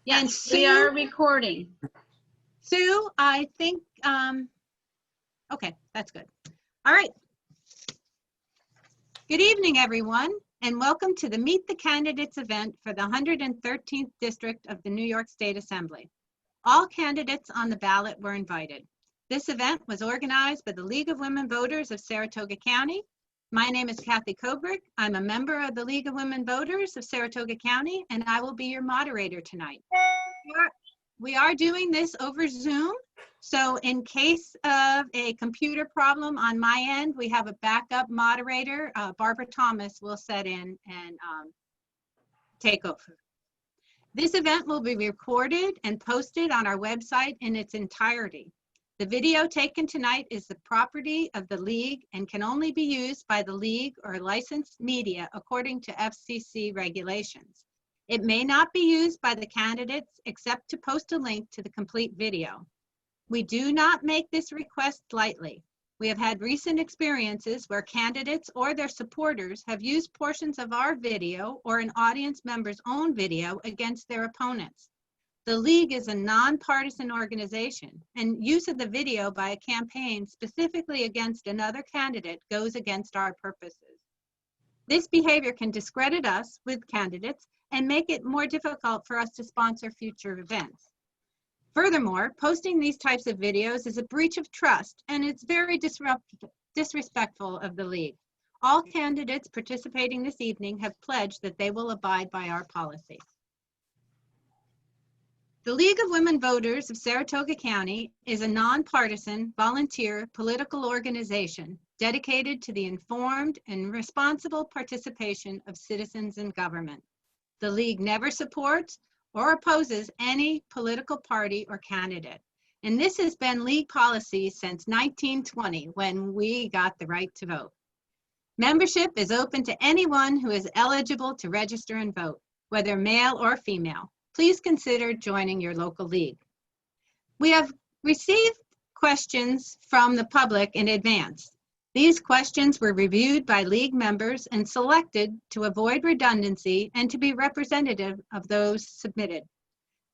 And Yes, we are recording. Sue, I think, okay, that's good. All right. Good evening, everyone, and welcome to the Meet the Candidates event for the 113th District of the New York State Assembly. All candidates on the ballot were invited. This event was organized by the League of Women Voters of Saratoga County. My name is Kathy Kobrick. I'm a member of the League of Women Voters of Saratoga County, and I will be your moderator tonight. We are doing this over Zoom, so in case of a computer problem on my end, we have a backup moderator. Barbara Thomas will set in and take over. This event will be recorded and posted on our website in its entirety. The video taken tonight is the property of the League and can only be used by the League or licensed media according to FCC regulations. It may not be used by the candidates except to post a link to the complete video. We do not make this request lightly. We have had recent experiences where candidates or their supporters have used portions of our video or an audience member's own video against their opponents. The League is a nonpartisan organization, and use of the video by a campaign specifically against another candidate goes against our purposes. This behavior can discredit us with candidates and make it more difficult for us to sponsor future events. Furthermore, posting these types of videos is a breach of trust, and it's very disrespectful of the League. All candidates participating this evening have pledged that they will abide by our policy. The League of Women Voters of Saratoga County is a nonpartisan, volunteer political organization dedicated to the informed and responsible participation of citizens in government. The League never supports or opposes any political party or candidate. And this has been League policy since 1920, when we got the right to vote. Membership is open to anyone who is eligible to register and vote, whether male or female. Please consider joining your local league. We have received questions from the public in advance. These questions were reviewed by League members and selected to avoid redundancy and to be representative of those submitted.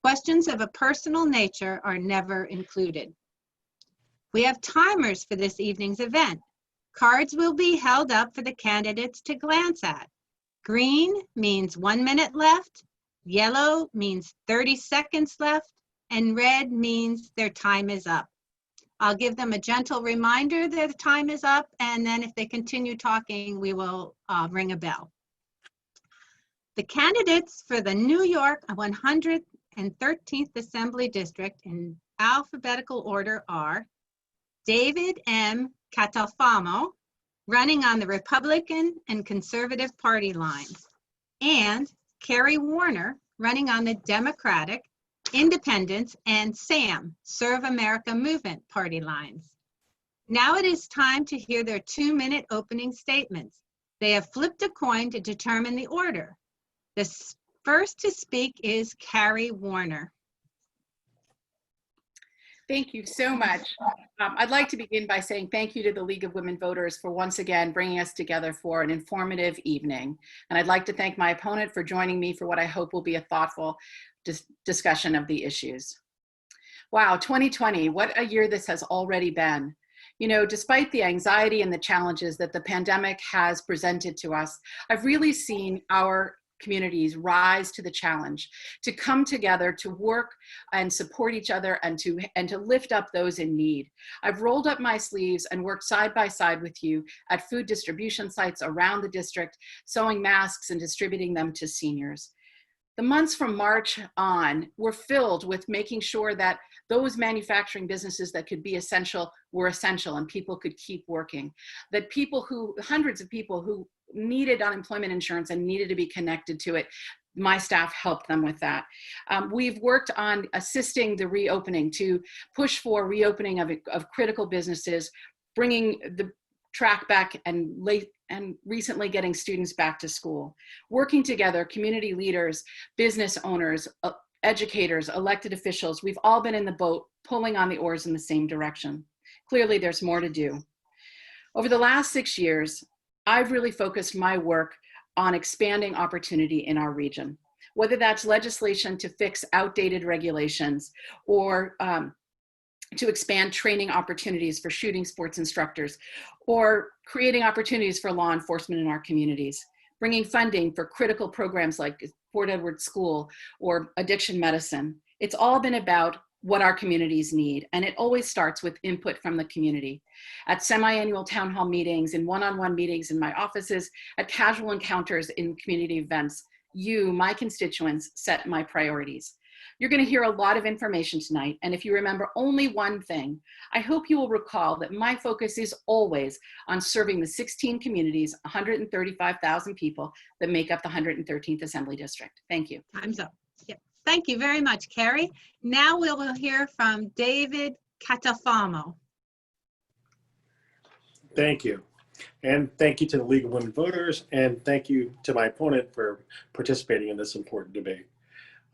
Questions of a personal nature are never included. We have timers for this evening's event. Cards will be held up for the candidates to glance at. Green means 1 minute left, yellow means 30 seconds left, and red means their time is up. I'll give them a gentle reminder that the time is up, and then if they continue talking, we will ring a bell. The candidates for the New York 113th Assembly District in alphabetical order are David M. Catalfamo, running on the Republican and Conservative party lines, and Carrie Warner, running on the Democratic, Independence, and SAM, Serve America Movement party lines. Now it is time to hear their 2-minute opening statements. They have flipped a coin to determine the order. The first to speak is Carrie Warner. Thank you so much. I'd like to begin by saying thank you to the League of Women Voters for once again bringing us together for an informative evening. And I'd like to thank my opponent for joining me for what I hope will be a thoughtful discussion of the issues. Wow, 2020, what a year this has already been. You know, despite the anxiety and the challenges that the pandemic has presented to us, I've really seen our communities rise to the challenge, to come together, to work and support each other, and to lift up those in need. I've rolled up my sleeves and worked side by side with you at food distribution sites around the district, sewing masks and distributing them to seniors. The months from March on were filled with making sure that those manufacturing businesses that could be essential were essential and people could keep working. That hundreds of people who needed unemployment insurance and needed to be connected to it, my staff helped them with that. We've worked on assisting the reopening, to push for reopening of critical businesses, bringing the track back and recently getting students back to school. Working together, community leaders, business owners, educators, elected officials, we've all been in the boat, pulling on the oars in the same direction. Clearly, there's more to do. Over the last 6 years, I've really focused my work on expanding opportunity in our region. whether that's legislation to fix outdated regulations or to expand training opportunities for shooting sports instructors, or creating opportunities for law enforcement in our communities, bringing funding for critical programs like Fort Edward School or addiction medicine. It's all been about what our communities need, and it always starts with input from the community. At semi-annual town hall meetings, in one-on-one meetings in my offices, at casual encounters in community events, you, my constituents, set my priorities. You're going to hear a lot of information tonight, and if you remember only one thing, I hope you will recall that my focus is always on serving the 16 communities, 135,000 people that make up the 113th Assembly District. Thank you. Time's up. Yep. Thank you very much, Carrie. Now we will hear from David Catafamo. Thank you. And thank you to the League of Women Voters, and thank you to my opponent for participating in this important debate.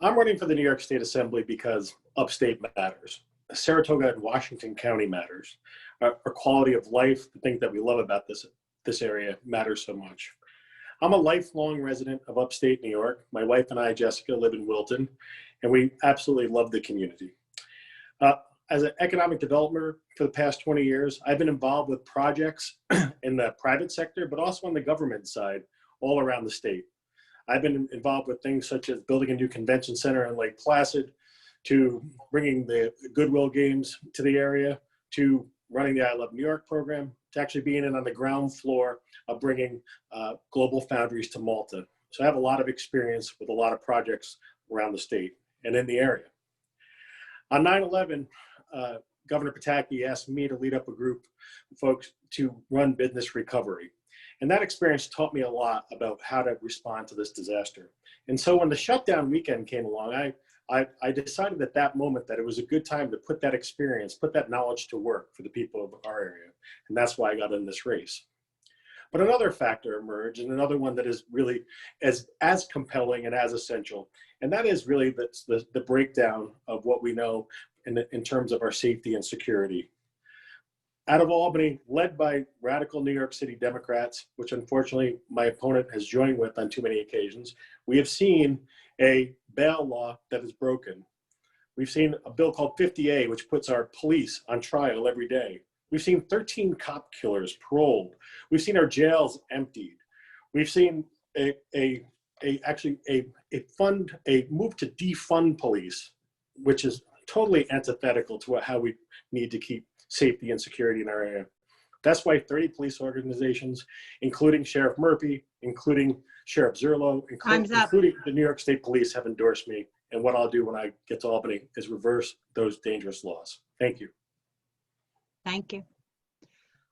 I'm running for the New York State Assembly because upstate matters. Saratoga and Washington County matters. Our quality of life, the things that we love about this area matters so much. I'm a lifelong resident of upstate New York. My wife and I, Jessica, live in Wilton, and we absolutely love the community. As an economic developer for the past 20 years, I've been involved with projects in the private sector, but also on the government side, all around the state. I've been involved with things such as building a new convention center in Lake Placid, to bringing the Goodwill games to the area, to running the I Love New York program, to actually being in on the ground floor of bringing Global Foundries to Malta. So I have a lot of experience with a lot of projects around the state and in the area. On 9/11, Governor Pataki asked me to lead up a group of folks to run business recovery. And that experience taught me a lot about how to respond to this disaster. And so when the shutdown weekend came along, I decided at that moment that it was a good time to put that experience, put that knowledge to work for the people of our area. And that's why I got in this race. But another factor emerged, and another one that is really as compelling and as essential, and that is really the breakdown of what we know in terms of our safety and security. Out of Albany, led by radical New York City Democrats, which unfortunately my opponent has joined with on too many occasions, we have seen a bail law that is broken. We've seen a bill called 50A, which puts our police on trial every day. We've seen 13 cop killers paroled. We've seen our jails emptied. We've seen a move to defund police, which is totally antithetical to how we need to keep safety and security in our area. That's why 30 police organizations, including Sheriff Murphy, including Sheriff Zerlo, including the New York State Police, have endorsed me. And what I'll do when I get to Albany is reverse those dangerous laws. Thank you. Thank you.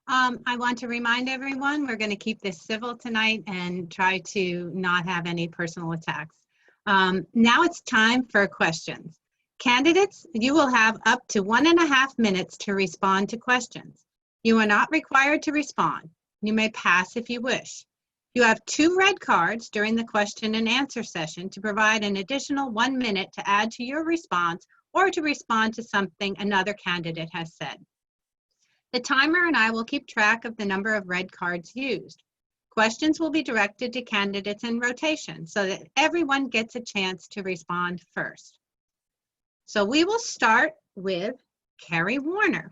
I want to remind everyone, we're going to keep this civil tonight and try to not have any personal attacks. Now it's time for questions. Candidates, you will have up to 1.5 minutes to respond to questions. You are not required to respond. You may pass if you wish. You have 2 red cards during the question and answer session to provide an additional 1 minute to add to your response or to respond to something another candidate has said. The timer and I will keep track of the number of red cards used. Questions will be directed to candidates in rotation so that everyone gets a chance to respond first. So we will start with Carrie Warner.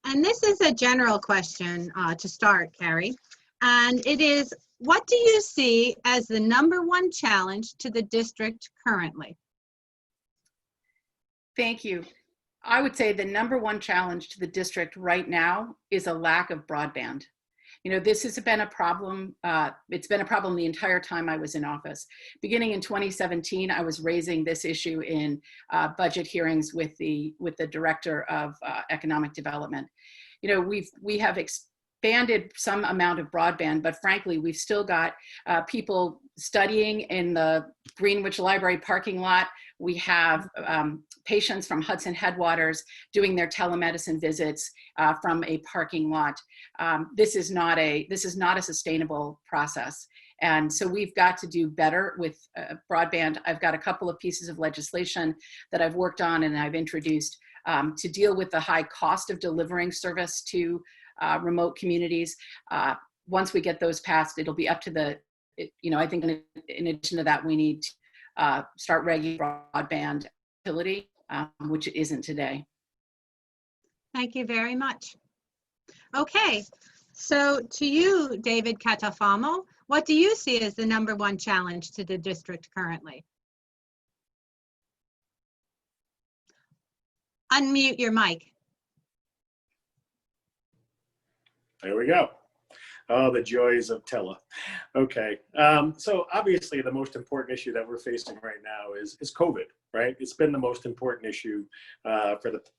And this is a general question to start, Carrie. And it is, what do you see as the #1 challenge to the district currently? Thank you. I would say the #1 challenge to the district right now is a lack of broadband. You know, this has been a problem. It's been a problem the entire time I was in office. Beginning in 2017, I was raising this issue in budget hearings with the Director of Economic Development. You know, we have expanded some amount of broadband, but frankly, we've still got people studying in the Greenwich Library parking lot. We have patients from Hudson Headwaters doing their telemedicine visits from a parking lot. This is not a sustainable process. And so we've got to do better with broadband. I've got a couple of pieces of legislation that I've worked on and I've introduced to deal with the high cost of delivering service to remote communities. Once we get those passed, it'll be up to I think in addition to that, we need start regular broadband utility, which it isn't today. Thank you very much. Okay, so to you, David Catafamo, what do you see as the #1 challenge to the district currently? Unmute your mic. There we go. Oh, the joys of tele. Okay. So obviously the most important issue that we're facing right now is COVID, right? It's been the most important issue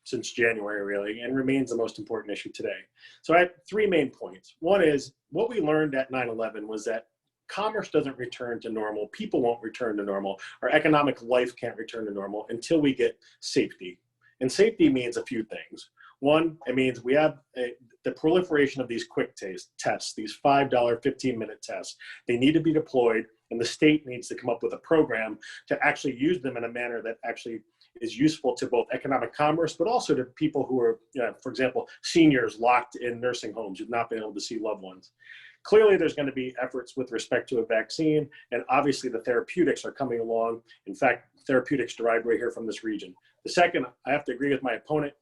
since January, really, and remains the most important issue today. So I have 3 main points. One is what we learned at 9/11 was that commerce doesn't return to normal. People won't return to normal. Our economic life can't return to normal until we get safety. And safety means a few things. One, it means we have the proliferation of these quick tests, these $5, 15-minute tests. They need to be deployed, and the state needs to come up with a program to actually use them in a manner that actually is useful to both economic commerce, but also to people who are, for example, seniors locked in nursing homes who've not been able to see loved ones. Clearly, there's going to be efforts with respect to a vaccine, and obviously the therapeutics are coming along. In fact, therapeutics derived right here from this region. The second, I have to agree with my opponent.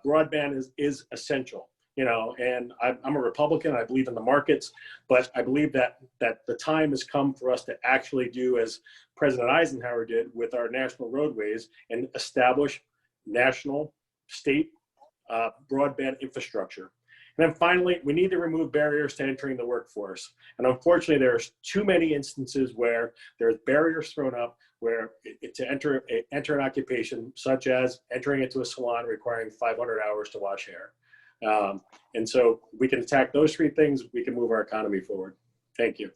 Broadband is essential, and I'm a Republican. I believe in the markets, but I believe that the time has come for us to actually do as President Eisenhower did with our national roadways and establish national, state broadband infrastructure. And then finally, we need to remove barriers to entering the workforce. And unfortunately, there's too many instances where there's barriers thrown up where to enter an occupation, such as entering into a salon requiring 500 hours to wash hair. And so we can attack those 3 things, we can move our economy forward. Thank you.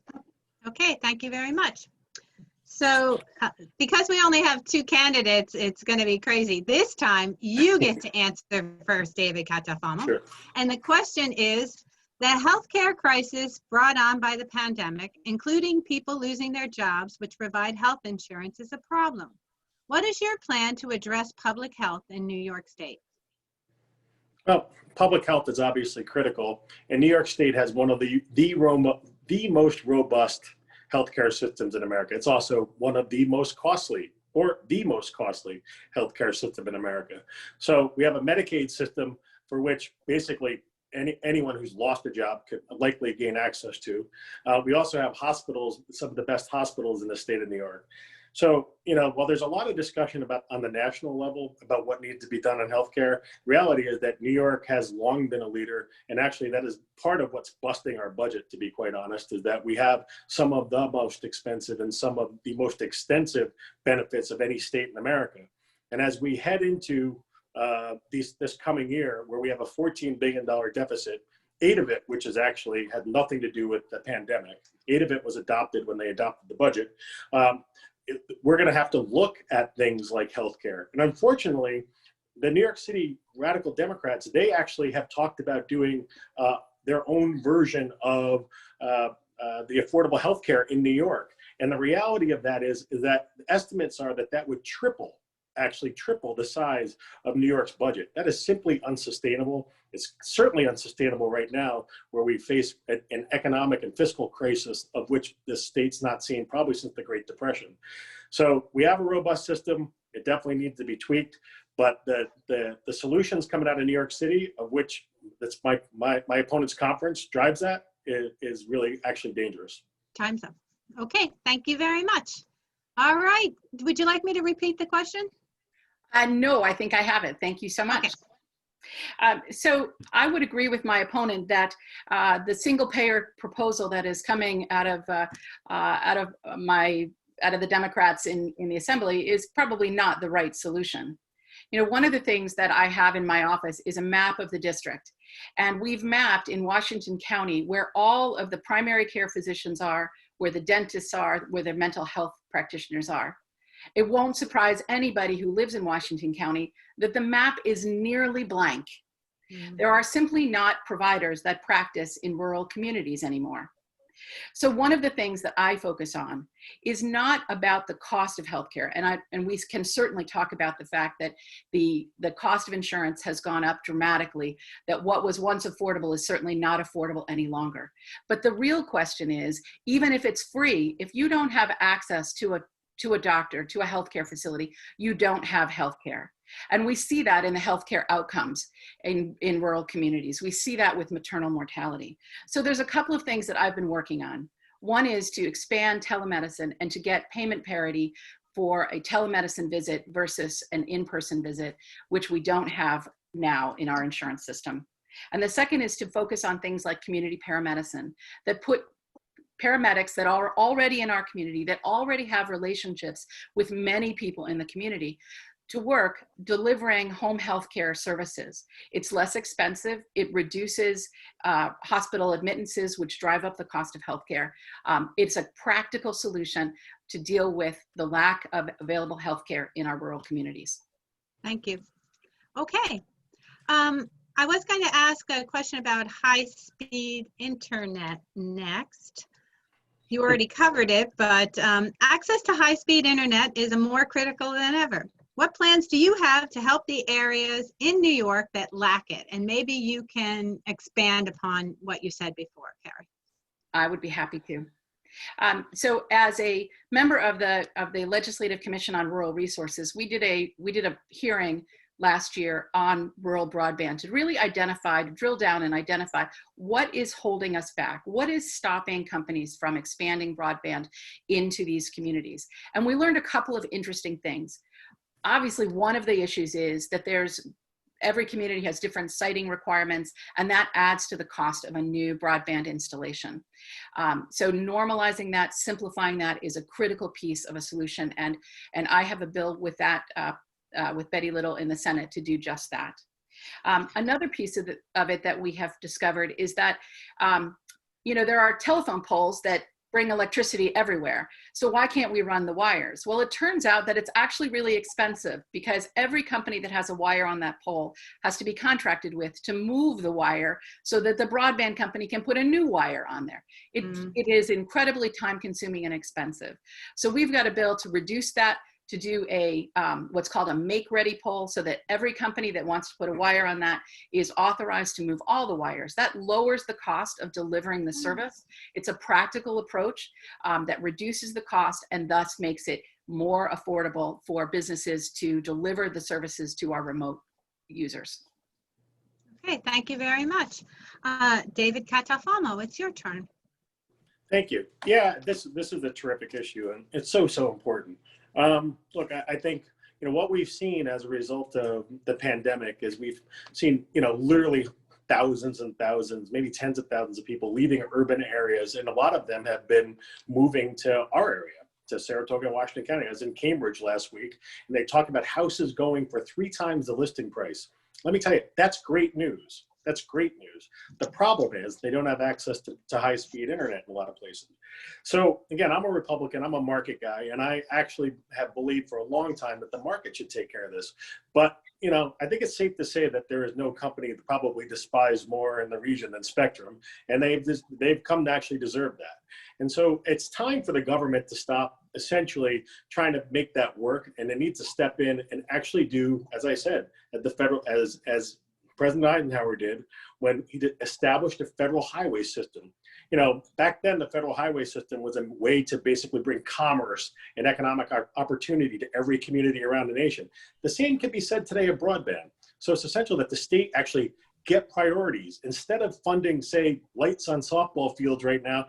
Okay, thank you very much. So because we only have 2 candidates, it's going to be crazy. This time, you get to answer first, David Catafamo. Sure. And the question is, the healthcare crisis brought on by the pandemic, including people losing their jobs, which provide health insurance, is a problem. What is your plan to address public health in New York State? Well, public health is obviously critical, and New York State has one of the most robust healthcare systems in America. It's also one of the most costly, or the most costly healthcare system in America. So we have a Medicaid system for which basically anyone who's lost a job could likely gain access to. We also have hospitals, some of the best hospitals in the state of New York. So, while there's a lot of discussion on the national level about what needs to be done in healthcare, reality is that New York has long been a leader. And actually that is part of what's busting our budget, to be quite honest, is that we have some of the most expensive and some of the most extensive benefits of any state in America. And as we head into this coming year, where we have a $14 billion deficit, 8 of it, which is actually had nothing to do with the pandemic, 8 of it was adopted when they adopted the budget. We're going to have to look at things like healthcare. And unfortunately, the New York City radical Democrats, they actually have talked about doing their own version of the affordable healthcare in New York. And the reality of that is that estimates are that would actually triple the size of New York's budget. That is simply unsustainable. It's certainly unsustainable right now, where we face an economic and fiscal crisis of which this state's not seen probably since the Great Depression. So we have a robust system. It definitely needs to be tweaked, but the solutions coming out of New York City, of which that's my opponent's conference drives that, is really actually dangerous. Time's up. Okay, thank you very much. All right, would you like me to repeat the question? No, I think I have it. Thank you so much. Okay. So I would agree with my opponent that the single payer proposal that is coming out of the Democrats in the Assembly is probably not the right solution. One of the things that I have in my office is a map of the district, and we've mapped in Washington County where all of the primary care physicians are, where the dentists are, where the mental health practitioners are. It won't surprise anybody who lives in Washington County that the map is nearly blank. Mm-hmm. There are simply not providers that practice in rural communities anymore. So one of the things that I focus on is not about the cost of healthcare, and we can certainly talk about the fact that the cost of insurance has gone up dramatically, that what was once affordable is certainly not affordable any longer. But the real question is, even if it's free, if you don't have access to to a doctor, to a healthcare facility, you don't have healthcare. And we see that in the healthcare outcomes in rural communities. We see that with maternal mortality. So there's a couple of things that I've been working on. One is to expand telemedicine and to get payment parity for a telemedicine visit versus an in-person visit, which we don't have now in our insurance system. And the second is to focus on things like community paramedicine that put paramedics that are already in our community, that already have relationships with many people in the community, to work delivering home health care services. It's less expensive. It reduces hospital admittances, which drive up the cost of healthcare. It's a practical solution to deal with the lack of available healthcare in our rural communities. Thank you. Okay. I was going to ask a question about high-speed internet next. You already covered it, but access to high-speed internet is more critical than ever. What plans do you have to help the areas in New York that lack it? And maybe you can expand upon what you said before, Carrie. I would be happy to. So as a member of the Legislative Commission on Rural Resources, we did a hearing last year on rural broadband to really drill down and identify what is holding us back, what is stopping companies from expanding broadband into these communities. And we learned a couple of interesting things. Obviously, one of the issues is that every community has different siting requirements, and that adds to the cost of a new broadband installation. So normalizing that, simplifying that is a critical piece of a solution, and I have a bill with that, with Betty Little in the Senate to do just that. Another piece of it that we have discovered is that, there are telephone poles that bring electricity everywhere. So why can't we run the wires? Well, it turns out that it's actually really expensive because every company that has a wire on that pole has to be contracted with to move the wire so that the broadband company can put a new wire on there. It is incredibly time consuming and expensive. So we've got a bill to reduce that, to do a what's called a make-ready pole, so that every company that wants to put a wire on that is authorized to move all the wires. That lowers the cost of delivering the service. It's a practical approach that reduces the cost and thus makes it more affordable for businesses to deliver the services to our remote users. Okay, thank you very much. David Catalfamo, it's your turn. Thank you. Yeah, this is a terrific issue, and it's so important. Look, I think, what we've seen as a result of the pandemic is we've seen, literally thousands and thousands, maybe tens of thousands of people leaving urban areas. And a lot of them have been moving to our area, to Saratoga and Washington County. I was in Cambridge last week, and they talked about houses going for 3 times the listing price. Let me tell you, that's great news. That's great news. The problem is they don't have access to high-speed internet in a lot of places. So again, I'm a Republican, I'm a market guy, and I actually have believed for a long time that the market should take care of this. But, I think it's safe to say that there is no company that probably despised more in the region than Spectrum, and they've come to actually deserve that. And so it's time for the government to stop essentially trying to make that work, and it needs to step in and actually do, as I said, at the federal, as President Eisenhower did when he established a federal highway system. Back then the federal highway system was a way to basically bring commerce and economic opportunity to every community around the nation. The same can be said today of broadband. So it's essential that the state actually get priorities. Instead of funding, say, lights on softball fields right now,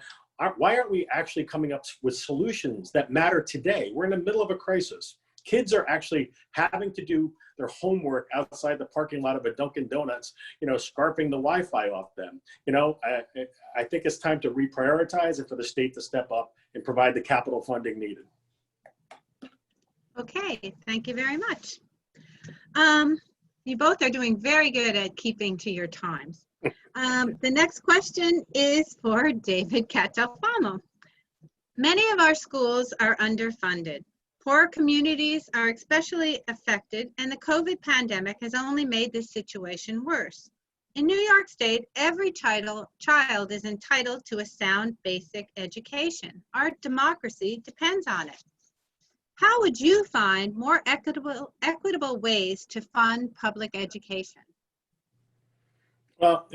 why aren't we actually coming up with solutions that matter today? We're in the middle of a crisis. Kids are actually having to do their homework outside the parking lot of a Dunkin' Donuts, scarfing the Wi-Fi off them. I think it's time to reprioritize and for the state to step up and provide the capital funding needed. Okay, thank you very much. You both are doing very good at keeping to your times. The next question is for David Catalfamo. Many of our schools are underfunded. Poor communities are especially affected, and the COVID pandemic has only made this situation worse. In New York State, every child is entitled to a sound basic education. Our democracy depends on it. How would you find more equitable ways to fund public education? Well,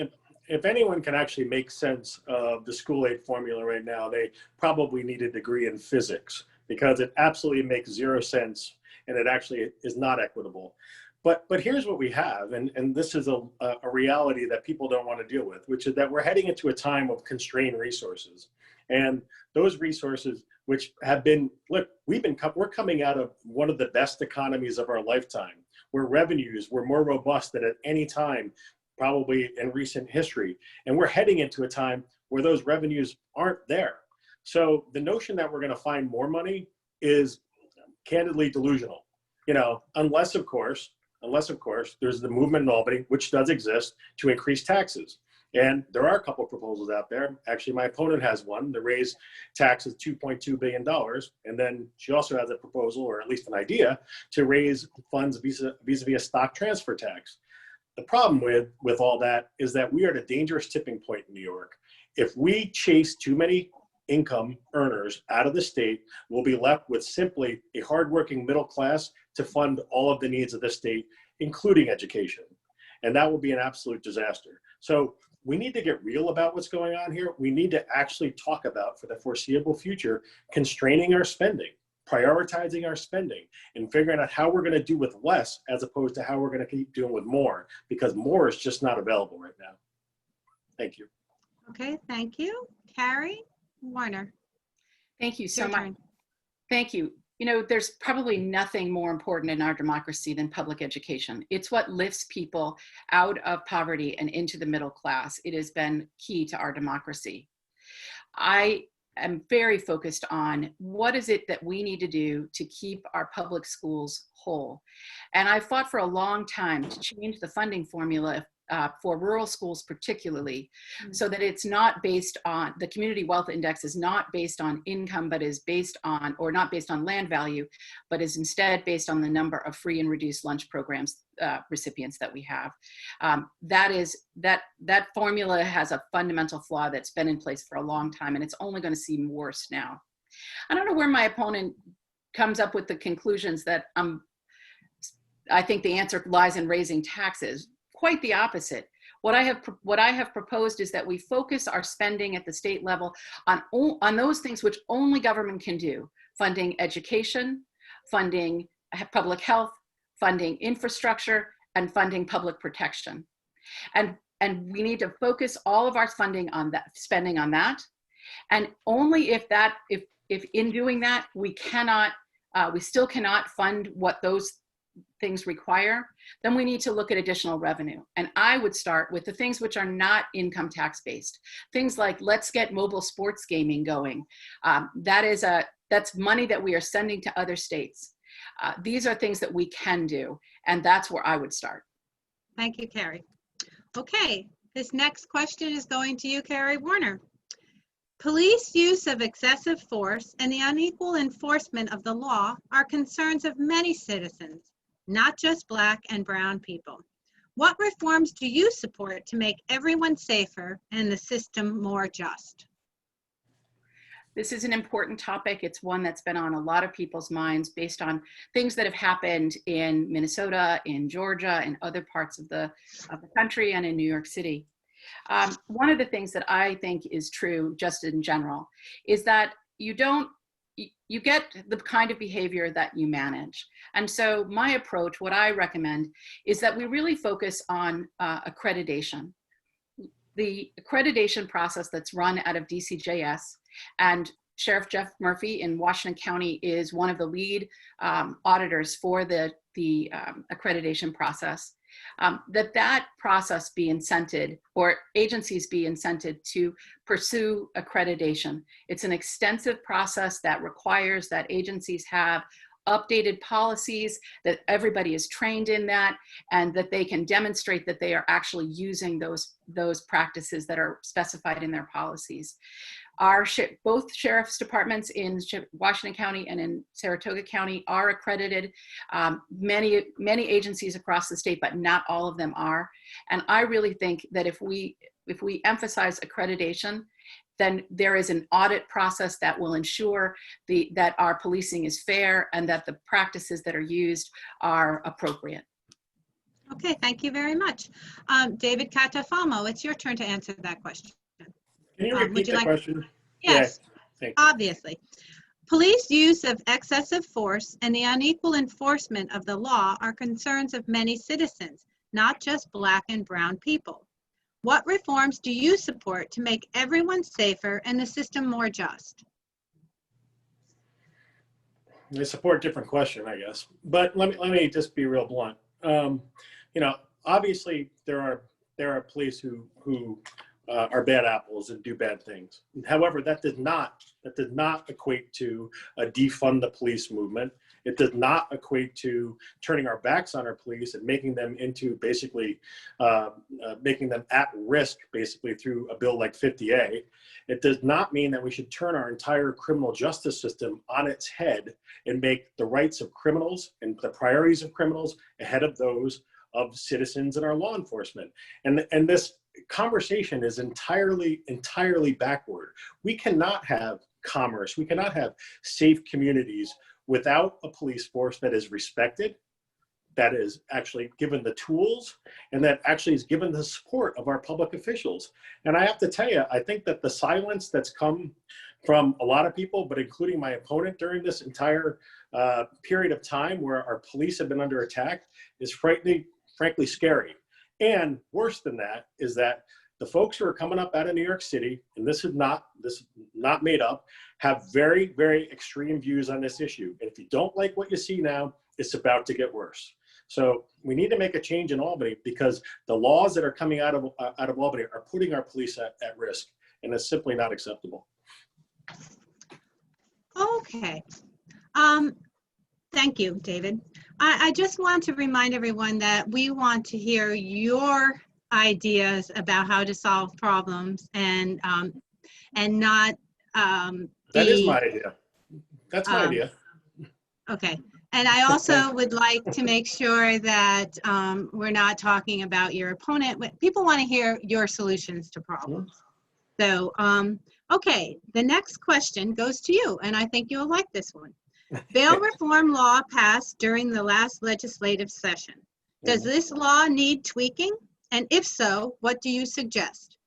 if anyone can actually make sense of the school aid formula right now, they probably need a degree in physics, because it absolutely makes zero sense and it actually is not equitable. But here's what we have, and this is a reality that people don't want to deal with, which is that we're heading into a time of constrained resources. And those resources, which have been, look, we're coming out of one of the best economies of our lifetime, where revenues were more robust than at any time, probably in recent history. And we're heading into a time where those revenues aren't there. So the notion that we're going to find more money is candidly delusional, unless of course, there's the movement in Albany, which does exist, to increase taxes. And there are a couple of proposals out there. Actually, my opponent has one to raise taxes $2.2 billion. And then she also has a proposal, or at least an idea, to raise funds vis-a-vis a stock transfer tax. The problem with all that is that we are at a dangerous tipping point in New York. If we chase too many income earners out of the state, we'll be left with simply a hardworking middle class to fund all of the needs of the state, including education. And that will be an absolute disaster. So we need to get real about what's going on here. We need to actually talk about, for the foreseeable future, constraining our spending, prioritizing our spending, and figuring out how we're going to do with less as opposed to how we're going to keep doing with more, because more is just not available right now. Thank you. Okay, thank you. Carrie Warner. Thank you so Your much. turn. Thank you. There's probably nothing more important in our democracy than public education. It's what lifts people out of poverty and into the middle class. It has been key to our democracy. I am very focused on what is it that we need to do to keep our public schools whole. And I fought for a long time to change the funding formula for rural schools particularly, so that it's not based on, the community wealth index is not based on income, but is based on, or not based on land value, but is instead based on the number of free and reduced lunch programs recipients that we have. That formula has a fundamental flaw that's been in place for a long time, and it's only going to seem worse now. I don't know where my opponent comes up with the conclusions that I think the answer lies in raising taxes. Quite the opposite. What I have proposed is that we focus our spending at the state level on those things which only government can do: funding education, funding public health, funding infrastructure, and funding public protection. And we need to focus all of our funding on that, spending on that. And only if in doing that we still cannot fund what those things require, then we need to look at additional revenue. And I would start with the things which are not income tax based. Things like, let's get mobile sports gaming going. That's money that we are sending to other states. These are things that we can do, and that's where I would start. Thank you, Carrie. Okay, this next question is going to you, Carrie Warner. Police use of excessive force and the unequal enforcement of the law are concerns of many citizens, not just Black and brown people. What reforms do you support to make everyone safer and the system more just? This is an important topic. It's one that's been on a lot of people's minds based on things that have happened in Minnesota, in Georgia, and other parts of the country, and in New York City. One of the things that I think is true, just in general, is that you get the kind of behavior that you manage. And so my approach, what I recommend, is that we really focus on accreditation. The accreditation process that's run out of DCJS, and Sheriff Jeff Murphy in Washington County is one of the lead auditors for the accreditation process. That process be incented, or agencies be incented to pursue accreditation. It's an extensive process that requires that agencies have updated policies, that everybody is trained in that, and that they can demonstrate that they are actually using those practices that are specified in their policies. Both sheriff's departments in Washington County and in Saratoga County are accredited. Many agencies across the state, but not all of them are. And I really think that if we emphasize accreditation, then there is an audit process that will ensure that our policing is fair and that the practices that are used are appropriate. Okay, thank you very much. David Catafalmo, it's your turn to answer that question. Can you repeat the question? Yes, Yeah, obviously. Police use of excessive force and the unequal enforcement of the law are concerns of many citizens, not just Black and brown people. What reforms do you support to make everyone safer and the system more just? They support a different question, I guess. But let me just be real blunt. Obviously there are police who are bad apples and do bad things. However, that does not equate to a defund the police movement. It does not equate to turning our backs on our police and making them into basically making them at risk basically through a bill like 50A. It does not mean that we should turn our entire criminal justice system on its head and make the rights of criminals and the priorities of criminals ahead of those of citizens and our law enforcement. And this conversation is entirely backward. We cannot have commerce. We cannot have safe communities without a police force that is respected, that is actually given the tools, and that actually is given the support of our public officials. And I have to tell you, I think that the silence that's come from a lot of people, but including my opponent during this entire period of time where our police have been under attack is frankly scary. And worse than that is that the folks who are coming up out of New York City, and this is not made up, have very, very extreme views on this issue. And if you don't like what you see now, it's about to get worse. So we need to make a change in Albany because the laws that are coming out of Albany are putting our police at risk, and it's simply not acceptable. Okay. Thank you, David. I just want to remind everyone that we want to hear your ideas about how to solve problems and not that is my idea. That's my idea. Okay. And I also would like to make sure that we're not talking about your opponent. People want to hear your solutions to problems. So, okay, the next question goes to you, and I think you'll like this one. Bail reform law passed during the last legislative session. Does this law need tweaking? And if so, what do you suggest?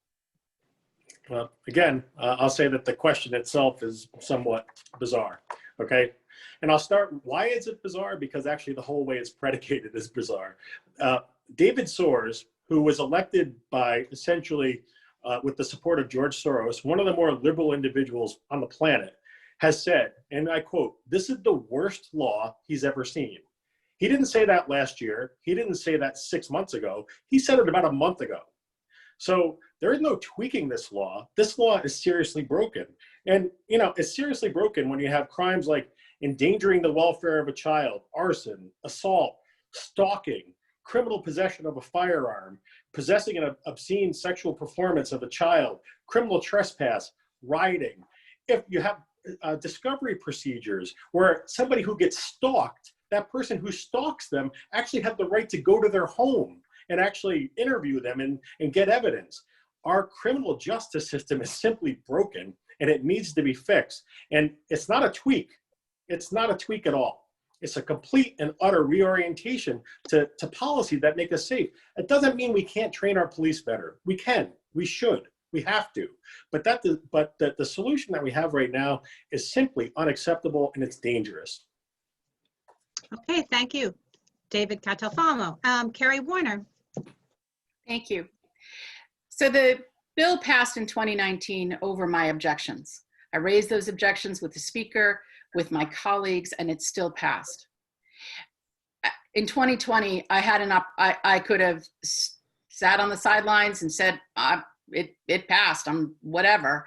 Well, again, I'll say that the question itself is somewhat bizarre, okay? And I'll start, why is it bizarre? Because actually the whole way it's predicated is bizarre. David Soares, who was elected by essentially with the support of George Soros, one of the more liberal individuals on the planet, has said, and I quote, "This is the worst law he's ever seen." He didn't say that last year. He didn't say that 6 months ago. He said it about a month ago. So there is no tweaking this law. This law is seriously broken. And, you know, it's seriously broken when you have crimes like endangering the welfare of a child, arson, assault, stalking, criminal possession of a firearm, possessing an obscene sexual performance of a child, criminal trespass, rioting. If you have discovery procedures where somebody who gets stalked, that person who stalks them actually have the right to go to their home and actually interview them and get evidence. Our criminal justice system is simply broken and it needs to be fixed. And it's not a tweak. It's not a tweak at all. It's a complete and utter reorientation to policy that make us safe. It doesn't mean we can't train our police better. We can, we should, we have to. But the solution that we have right now is simply unacceptable and it's dangerous. Okay, thank you, David Catalfamo. Carrie Warner. Thank you. So the bill passed in 2019 over my objections. I raised those objections with the speaker, with my colleagues, and it still passed. In 2020, I could have sat on the sidelines and said, it passed, whatever,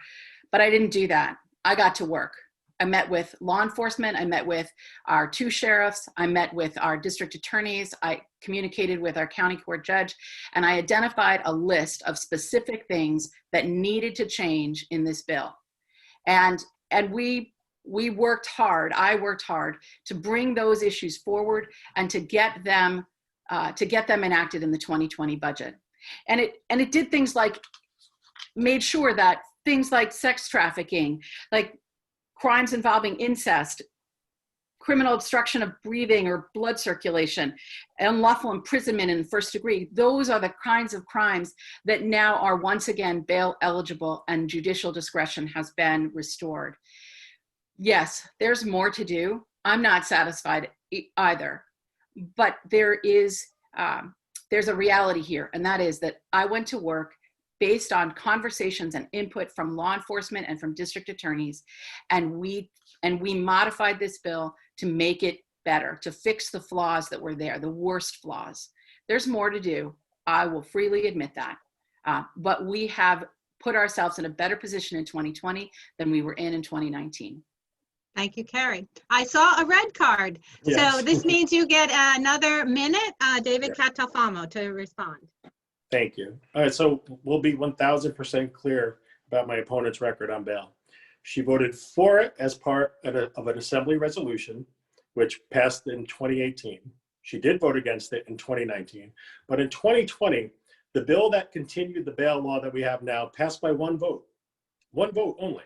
but I didn't do that. I got to work. I met with law enforcement. I met with our 2 sheriffs. I met with our district attorneys. I communicated with our county court judge, and I identified a list of specific things that needed to change in this bill. And we worked hard. I worked hard to bring those issues forward and to get them enacted in the 2020 budget. And it did things like made sure that things like sex trafficking, like crimes involving incest, criminal obstruction of breathing or blood circulation, unlawful imprisonment in the first degree, those are the kinds of crimes that now are once again bail eligible and judicial discretion has been restored. Yes, there's more to do. I'm not satisfied either, but there's a reality here, and that is that I went to work based on conversations and input from law enforcement and from district attorneys, and we modified this bill to make it better, to fix the flaws that were there, the worst flaws. There's more to do. I will freely admit that, but we have put ourselves in a better position in 2020 than we were in 2019. Thank you, Carrie. I saw a red card. Yes. So this means you get another minute, David Catalfamo, to respond. Thank you. All right, so we'll be 1000% clear about my opponent's record on bail. She voted for it as part of an assembly resolution, which passed in 2018. She did vote against it in 2019. But in 2020, the bill that continued the bail law that we have now passed by one vote only.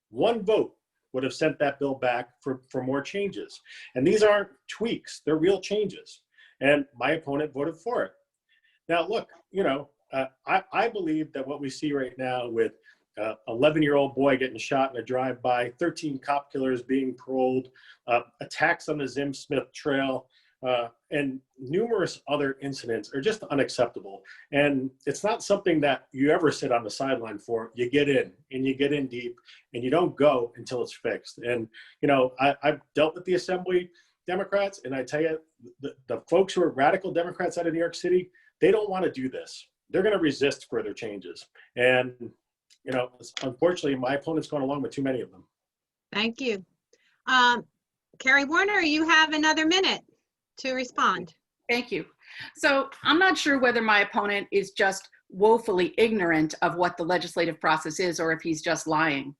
One vote would have sent that bill back for more changes. And these aren't tweaks, they're real changes. And my opponent voted for it. Now, look, you know, I believe that what we see right now with 11-year-old boy getting shot in a drive-by, 13 cop killers being paroled, attacks on the Zim Smith Trail, and numerous other incidents are just unacceptable. And it's not something that you ever sit on the sideline for. You get in, and you get in deep, and you don't go until it's fixed. And, you know, I've dealt with the Assembly Democrats, and I tell you, the folks who are radical Democrats out of New York City, they don't want to do this. They're going to resist further changes. And, you know, unfortunately, my opponent's gone along with too many of them. Thank you. Carrie Warner, you have another minute to respond. Thank you. So I'm not sure whether my opponent is just woefully ignorant of what the legislative process is or if he's just lying.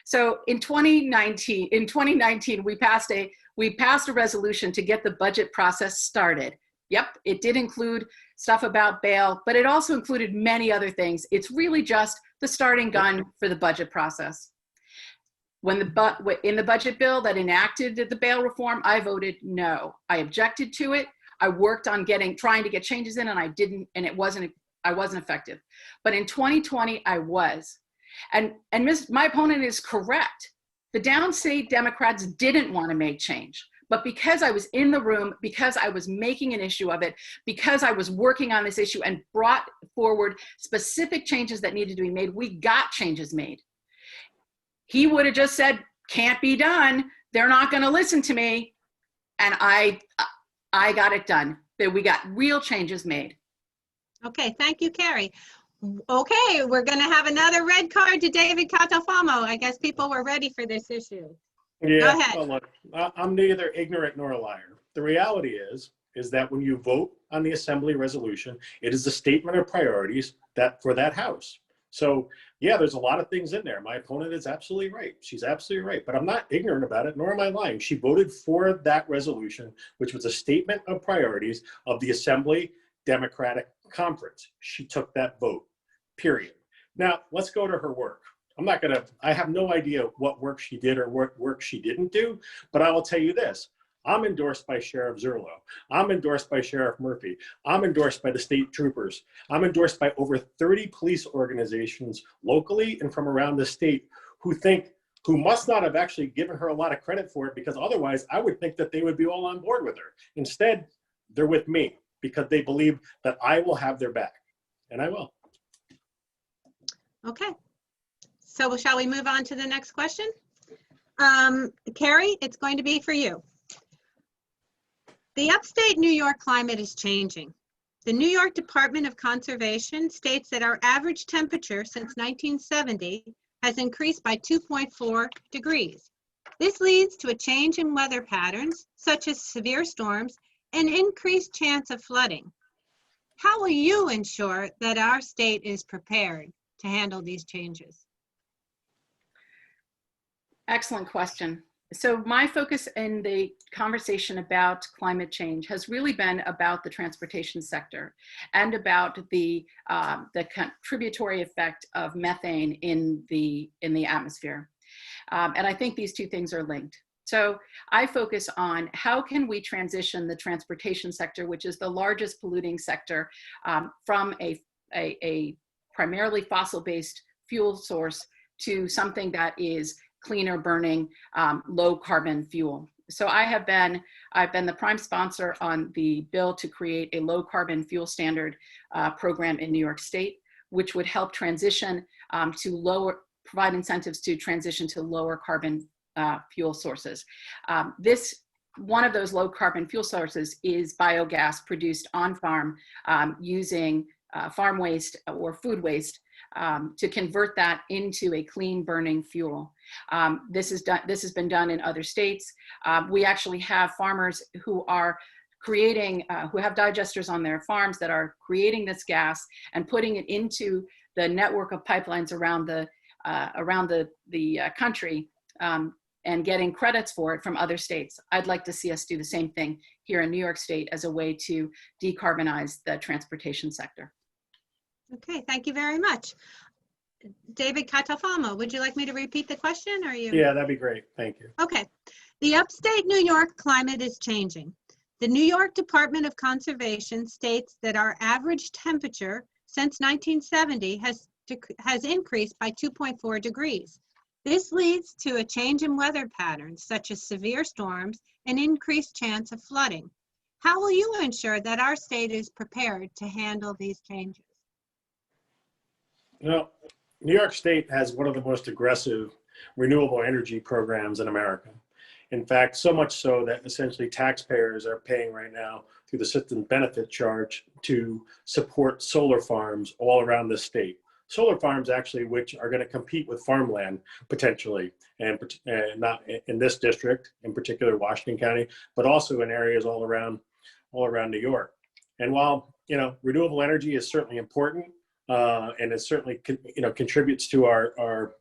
So in 2019, we passed a resolution to get the budget process started. Yep, it did include stuff about bail, but it also included many other things. It's really just the starting gun for the budget process. In the budget bill that enacted the bail reform, I voted no. I objected to it. I worked on trying to get changes in, and I didn't, and I wasn't effective. But in 2020, I was. And my opponent is correct. The downstate Democrats didn't want to make change. But because I was in the room, because I was making an issue of it, because I was working on this issue and brought forward specific changes that needed to be made, we got changes made. He would have just said, can't be done. They're not going to listen to me. And I got it done. We got real changes made. Okay, thank you, Carrie. Okay, we're going to have another red card to David Catalfamo. I guess people were ready for this issue. Yeah, Go ahead. well, look, I'm neither ignorant nor a liar. The reality is that when you vote on the Assembly resolution, it is a statement of priorities for that House. So yeah, there's a lot of things in there. My opponent is absolutely right. She's absolutely right, but I'm not ignorant about it, nor am I lying. She voted for that resolution, which was a statement of priorities of the Assembly Democratic Conference. She took that vote, period. Now, let's go to her work. I have no idea what work she did or what work she didn't do, but I will tell you this. I'm endorsed by Sheriff Zerlo. I'm endorsed by Sheriff Murphy. I'm endorsed by the state troopers. I'm endorsed by over 30 police organizations locally and from around the state who must not have actually given her a lot of credit for it, because otherwise I would think that they would be all on board with her. Instead, they're with me because they believe that I will have their back, and I will. Okay, so shall we move on to the next question? Carrie, it's going to be for you. The upstate New York climate is changing. The New York Department of Conservation states that our average temperature since 1970 has increased by 2.4 degrees. This leads to a change in weather patterns, such as severe storms and increased chance of flooding. How will you ensure that our state is prepared to handle these changes? Excellent question. So my focus in the conversation about climate change has really been about the transportation sector and about the contributory effect of methane in the atmosphere. And I think these two things are linked. So I focus on how can we transition the transportation sector, which is the largest polluting sector, from a primarily fossil-based fuel source to something that is cleaner burning, low carbon fuel. So I've been the prime sponsor on the bill to create a low carbon fuel standard program in New York State, which would help transition provide incentives to transition to lower carbon fuel sources. One of those low carbon fuel sources is biogas produced on farm using farm waste or food waste to convert that into a clean burning fuel. This has been done in other states. We actually have farmers who are creating, who have digesters on their farms that are creating this gas and putting it into the network of pipelines around the country and getting credits for it from other states. I'd like to see us do the same thing here in New York State as a way to decarbonize the transportation sector. Okay, thank you very much. David Catalfamo, would you like me to repeat the question, or you? Yeah, that'd be great. Thank you. Okay. The upstate New York climate is changing. The New York Department of Conservation states that our average temperature since 1970 has increased by 2.4 degrees. This leads to a change in weather patterns, such as severe storms and increased chance of flooding. How will you ensure that our state is prepared to handle these changes? You know, New York State has one of the most aggressive renewable energy programs in America. In fact, so much so that essentially taxpayers are paying right now through the system benefit charge to support solar farms all around the state. Solar farms actually, which are going to compete with farmland potentially, and not in this district, in particular Washington County, but also in areas all around New York. And while, you know, renewable energy is certainly important, and it certainly contributes to our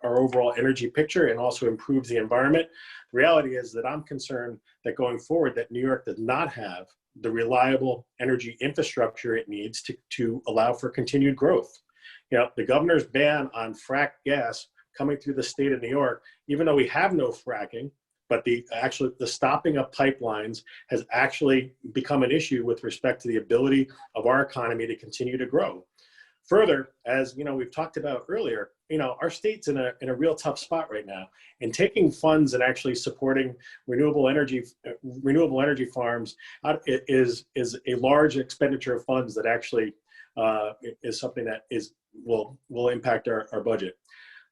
overall energy picture and also improves the environment, the reality is that I'm concerned that going forward that New York does not have the reliable energy infrastructure it needs to allow for continued growth. You know, the governor's ban on frack gas coming through the state of New York, even though we have no fracking, but the stopping of pipelines has actually become an issue with respect to the ability of our economy to continue to grow. Further, as you know, we've talked about earlier, you know, our state's in a real tough spot right now, and taking funds and actually supporting renewable energy farms is a large expenditure of funds that actually is something that will impact our budget.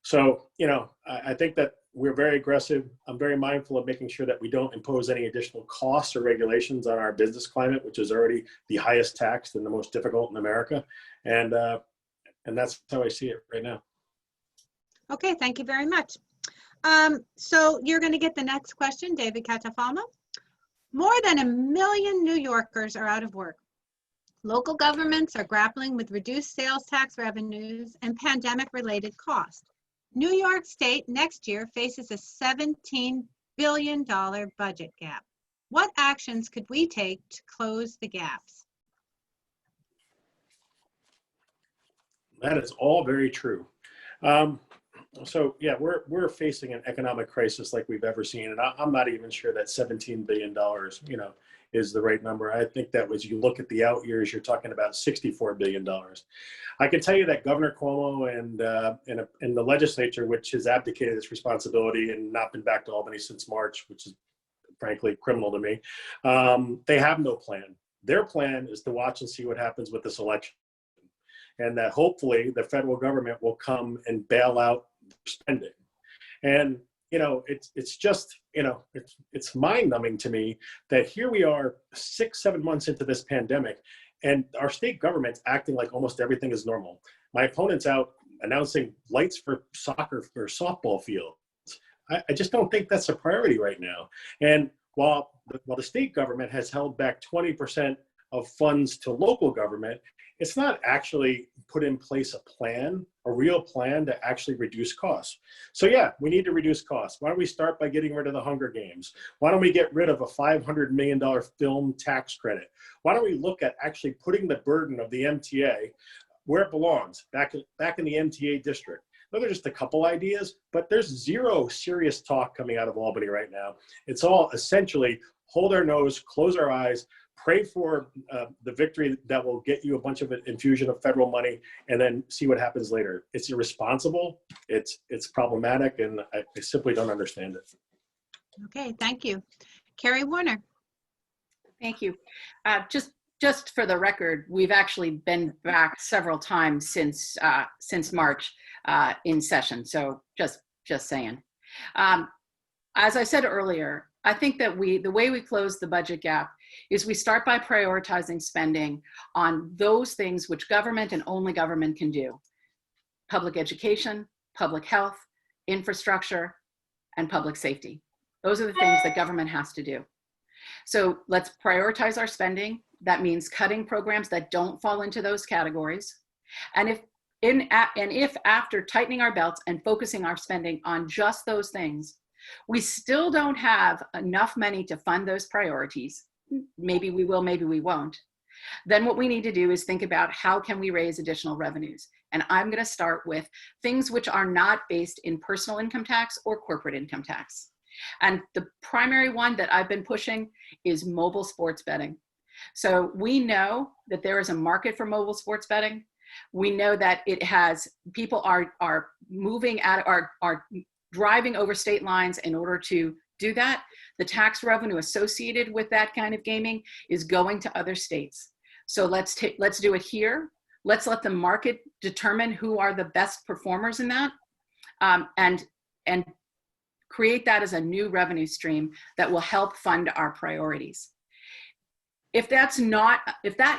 So, you know, I think that we're very aggressive. I'm very mindful of making sure that we don't impose any additional costs or regulations on our business climate, which is already the highest taxed and the most difficult in America. And that's how I see it right now. Okay, thank you very much. So you're going to get the next question, David Catafalmo. More than 1 million New Yorkers are out of work. Local governments are grappling with reduced sales tax revenues and pandemic-related costs. New York State next year faces a $17 billion budget gap. What actions could we take to close the gaps? That is all very true. So yeah, we're facing an economic crisis like we've ever seen, and I'm not even sure that $17 billion, you know, is the right number. I think that was, you look at the out years, you're talking about $64 billion. I can tell you that Governor Cuomo and the legislature, which has abdicated its responsibility and not been back to Albany since March, which is frankly criminal to me, they have no plan. Their plan is to watch and see what happens with this election, and that hopefully the federal government will come and bail out spending. And you know, it's just, you know, it's mind-numbing to me that here we are 6-7 months into this pandemic, and our state government's acting like almost everything is normal. My opponent's out announcing lights for soccer or softball fields. I just don't think that's a priority right now. And while the state government has held back 20% of funds to local government, it's not actually put in place a real plan to actually reduce costs. So yeah, we need to reduce costs. Why don't we start by getting rid of the Hunger Games? Why don't we get rid of a $500 million film tax credit? Why don't we look at actually putting the burden of the MTA where it belongs, back in the MTA district? Those are just a couple ideas, but there's zero serious talk coming out of Albany right now. It's all essentially hold our nose, close our eyes, pray for the victory that will get you a bunch of infusion of federal money, and then see what happens later. It's irresponsible, it's problematic, and I simply don't understand it. Okay, thank you. Carrie Warner. Thank you. Just for the record, we've actually been back several times since March in session. So just saying. As I said earlier, I think that the way we close the budget gap is we start by prioritizing spending on those things which government and only government can do: public education, public health, infrastructure, and public safety. Those are the things that government has to do. So let's prioritize our spending. That means cutting programs that don't fall into those categories. And if after tightening our belts and focusing our spending on just those things, we still don't have enough money to fund those priorities, maybe we will, maybe we won't, then what we need to do is think about how can we raise additional revenues. And I'm going to start with things which are not based in personal income tax or corporate income tax. And the primary one that I've been pushing is mobile sports betting. So we know that there is a market for mobile sports betting. We know that people are moving are driving over state lines in order to do that. The tax revenue associated with that kind of gaming is going to other states. So let's do it here. Let's let the market determine who are the best performers in that, and create that as a new revenue stream that will help fund our priorities. If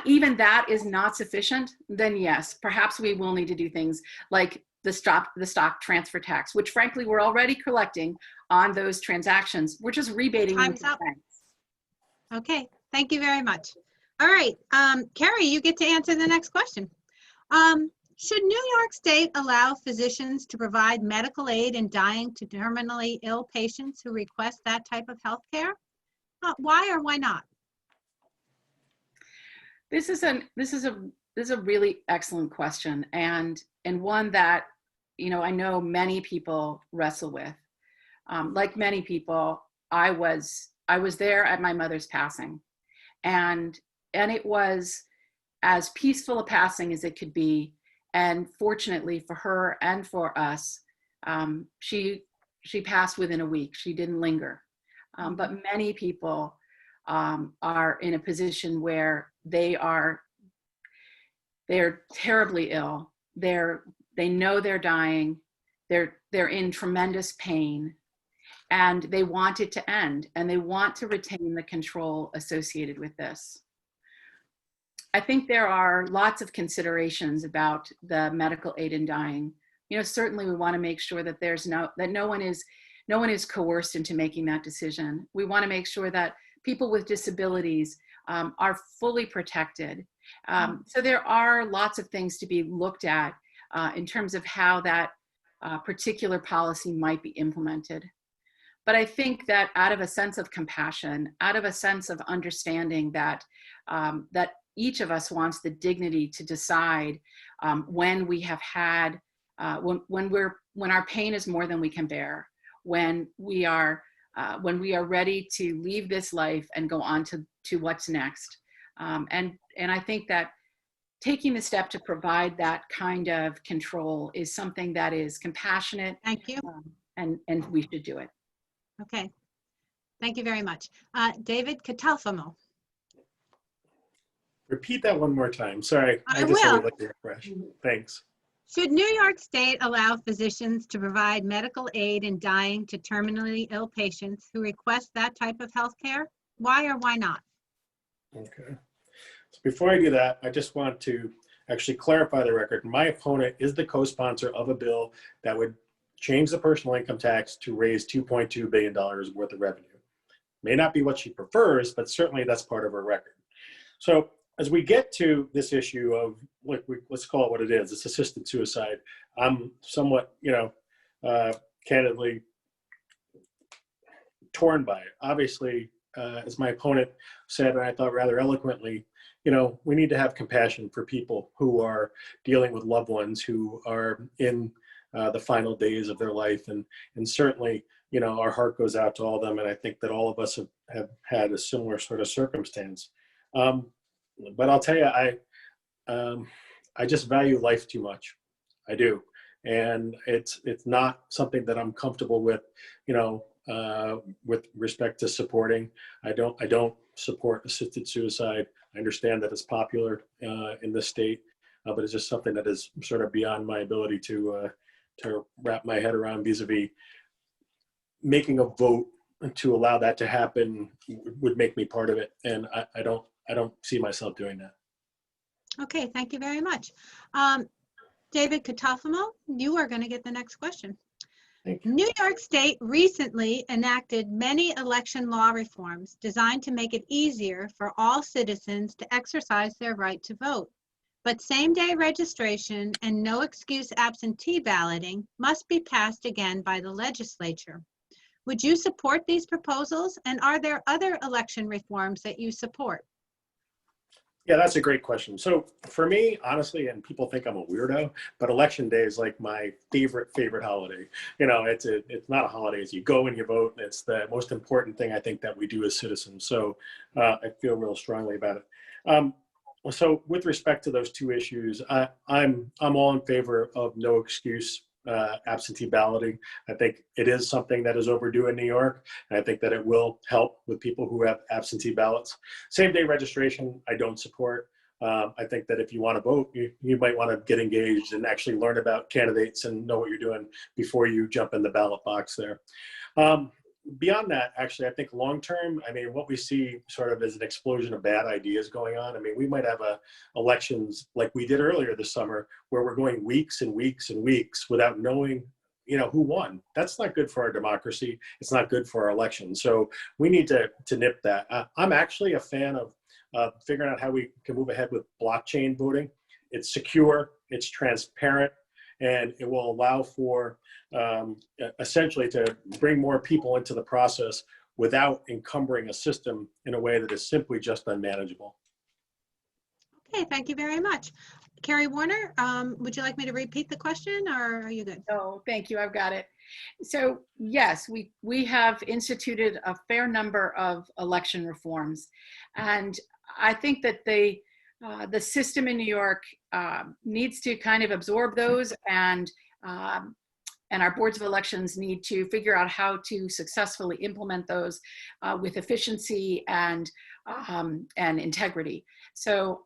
even that is not sufficient, then yes, perhaps we will need to do things like the stock transfer tax, which frankly we're already collecting on those transactions. We're just rebating them to banks. Okay, thank you very much. All right, Carrie, you get to answer the next question. Should New York State allow physicians to provide medical aid in dying to terminally ill patients who request that type of health care? Why or why not? This is a really excellent question, and one that I know many people wrestle with. Like many people, I was there at my mother's passing, and it was as peaceful a passing as it could be. And fortunately for her and for us, she passed within a week. She didn't linger. But many people are in a position where they're terribly ill. They know they're dying. They're in tremendous pain, and they want it to end, and they want to retain the control associated with this. I think there are lots of considerations about the medical aid in dying. Certainly we want to make sure that no one is coerced into making that decision. We want to make sure that people with disabilities are fully protected. So there are lots of things to be looked at in terms of how that particular policy might be implemented. But I think that out of a sense of compassion, out of a sense of understanding that each of us wants the dignity to decide when we have had, when our pain is more than we can bear, when we are ready to leave this life and go on to what's next. And I think that taking the step to provide that kind of control is something that is compassionate. Thank you. And we should do it. Okay. Thank you very much. David Catalfamo. Repeat that one more time. Sorry. I just will. Really like to refresh. Thanks. Should New York State allow physicians to provide medical aid in dying to terminally ill patients who request that type of health care? Why or why not? Okay. So before I do that, I just want to actually clarify the record. My opponent is the co-sponsor of a bill that would change the personal income tax to raise $2.2 billion worth of revenue. May not be what she prefers, but certainly that's part of her record. So as we get to this issue of, let's call it what it is, it's assisted suicide, I'm somewhat, candidly torn by it. Obviously, as my opponent said, and I thought rather eloquently, we need to have compassion for people who are dealing with loved ones who are in the final days of their life. And certainly our heart goes out to all of them. And I think that all of us have had a similar sort of circumstance. But I'll tell you, I just value life too much. I do. And it's not something that I'm comfortable with, with respect to supporting. I don't support assisted suicide. I understand that it's popular in this state, but it's just something that is sort of beyond my ability to wrap my head around vis-a-vis making a vote to allow that to happen would make me part of it. And I don't see myself doing that. Okay, thank you very much. David Catafamo, you are going to get the next question. Thank you. New York State recently enacted many election law reforms designed to make it easier for all citizens to exercise their right to vote. But same-day registration and no-excuse absentee balloting must be passed again by the legislature. Would you support these proposals, and are there other election reforms that you support? Yeah, that's a great question. So for me, honestly, and people think I'm a weirdo, but election day is like my favorite holiday. It's not a holiday. It's you go and you vote, and it's the most important thing I think that we do as citizens. So I feel real strongly about it. So with respect to those two issues, I'm all in favor of no excuse absentee balloting. I think it is something that is overdue in New York, and I think that it will help with people who have absentee ballots. Same day registration, I don't support. I think that if you want to vote, you might want to get engaged and actually learn about candidates and know what you're doing before you jump in the ballot box there. Beyond that, actually, I think long-term, what we see sort of is an explosion of bad ideas going on. We might have elections like we did earlier this summer where we're going weeks and weeks and weeks without knowing, who won. That's not good for our democracy. It's not good for our elections. So we need to nip that. I'm actually a fan of figuring out how we can move ahead with blockchain voting. It's secure, it's transparent, and it will allow for essentially to bring more people into the process without encumbering a system in a way that is simply just unmanageable. Okay, thank you very much. Carrie Warner, would you like me to repeat the question, or are you good? Oh, thank you. I've got it. So yes, we have instituted a fair number of election reforms, and I think that the system in New York needs to kind of absorb those, and our boards of elections need to figure out how to successfully implement those with efficiency and integrity. So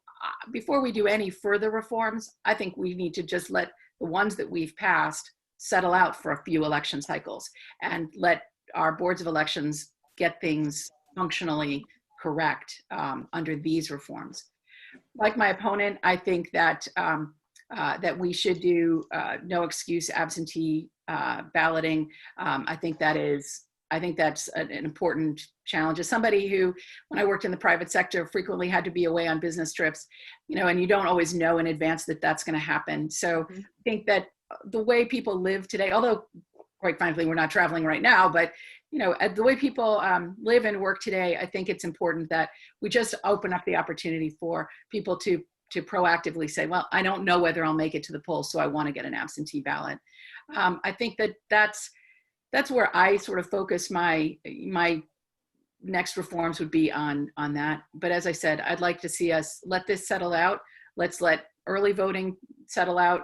before we do any further reforms, I think we need to just let the ones that we've passed settle out for a few election cycles and let our boards of elections get things functionally correct under these reforms. Like my opponent, I think that that we should do no excuse absentee balloting. I think that's an important challenge. As somebody who, when I worked in the private sector, frequently had to be away on business trips, and you don't always know in advance that that's going to happen. So I think that the way people live today, although quite frankly, we're not traveling right now, but the way people live and work today, I think it's important that we just open up the opportunity for people to proactively say, well, I don't know whether I'll make it to the polls, so I want to get an absentee ballot. I think that's where I sort of focus my next reforms would be on that. But as I said, I'd like to see us let this settle out. Let's let early voting settle out,